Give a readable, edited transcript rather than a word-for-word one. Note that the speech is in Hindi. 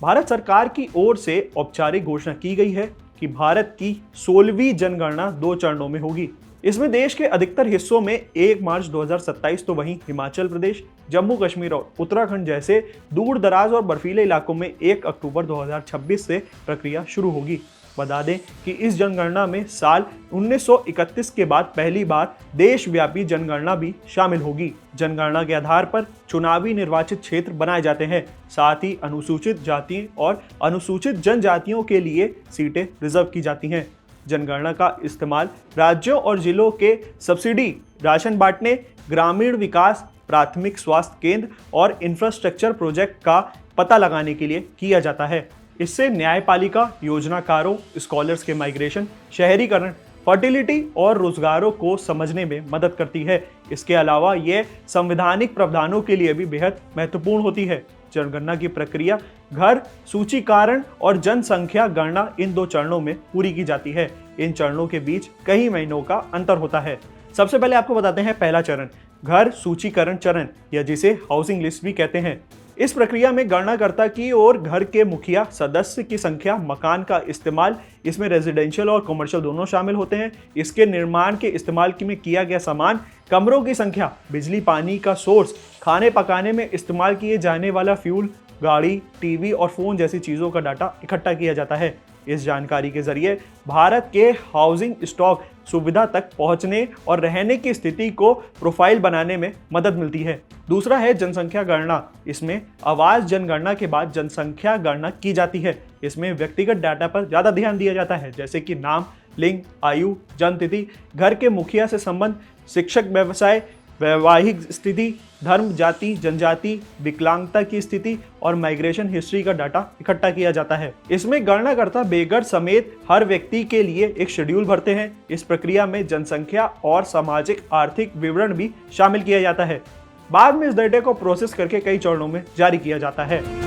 भारत सरकार की ओर से औपचारिक घोषणा की गई है कि भारत की 16वीं जनगणना 2 चरणों में होगी। इसमें देश के अधिकतर हिस्सों में 1 मार्च 2027 तो वहीं हिमाचल प्रदेश, जम्मू कश्मीर और उत्तराखंड जैसे दूर दराज और बर्फीले इलाकों में 1 अक्टूबर 2026 से प्रक्रिया शुरू होगी। बता दें कि इस जनगणना में साल 1931 के बाद पहली बार देशव्यापी जनगणना भी शामिल होगी। जनगणना के आधार पर चुनावी निर्वाचित क्षेत्र बनाए जाते हैं। साथ ही अनुसूचित जाति और अनुसूचित जनजातियों के लिए सीटें रिजर्व की जाती हैं। जनगणना का इस्तेमाल राज्यों और जिलों के सब्सिडी, राशन बांटने, ग्रामीण विकास, प्राथमिक स्वास्थ्य केंद्र और इंफ्रास्ट्रक्चर प्रोजेक्ट का पता लगाने के लिए किया जाता है। इससे न्यायपालिका, योजनाकारों, स्कॉलर्स के माइग्रेशन, शहरीकरण, फर्टिलिटी और रोजगारों को समझने में मदद करती है। इसके अलावा यह संवैधानिक प्रावधानों के लिए भी बेहद महत्वपूर्ण होती है। जनगणना की प्रक्रिया घर सूचीकरण और जनसंख्या गणना इन 2 चरणों में पूरी की जाती है। इन चरणों के बीच कई महीनों का अंतर होता है। सबसे पहले आपको बताते हैं पहला चरण, घर सूचीकरण चरण, या जिसे हाउसिंग लिस्ट भी कहते हैं। इस प्रक्रिया में गणनाकर्ता की और घर के मुखिया, सदस्य की संख्या, मकान का इस्तेमाल, इसमें रेजिडेंशियल और कमर्शियल दोनों शामिल होते हैं, इसके निर्माण के इस्तेमाल में किया गया सामान, कमरों की संख्या, बिजली पानी का सोर्स, खाने पकाने में इस्तेमाल किए जाने वाला फ्यूल, गाड़ी, टीवी और फोन जैसी चीज़ों का डाटा इकट्ठा किया जाता है। इस जानकारी के जरिए भारत के हाउसिंग स्टॉक सुविधा तक पहुंचने और रहने की स्थिति को प्रोफाइल बनाने में मदद मिलती है। दूसरा है जनसंख्या गणना। इसमें आवास जनगणना के बाद जनसंख्या गणना की जाती है। इसमें व्यक्तिगत डाटा पर ज़्यादा ध्यान दिया जाता है, जैसे कि नाम, लिंग, आयु, जन्मतिथि, घर के मुखिया से संबंध, शिक्षक व्यवसाय, वैवाहिक स्थिति, धर्म, जाति, जनजाति, विकलांगता की स्थिति और माइग्रेशन हिस्ट्री का डाटा इकट्ठा किया जाता है। इसमें गणनाकर्ता बेघर समेत हर व्यक्ति के लिए एक शेड्यूल भरते हैं। इस प्रक्रिया में जनसंख्या और सामाजिक आर्थिक विवरण भी शामिल किया जाता है। बाद में इस डाटा को प्रोसेस करके कई चरणों में जारी किया जाता है।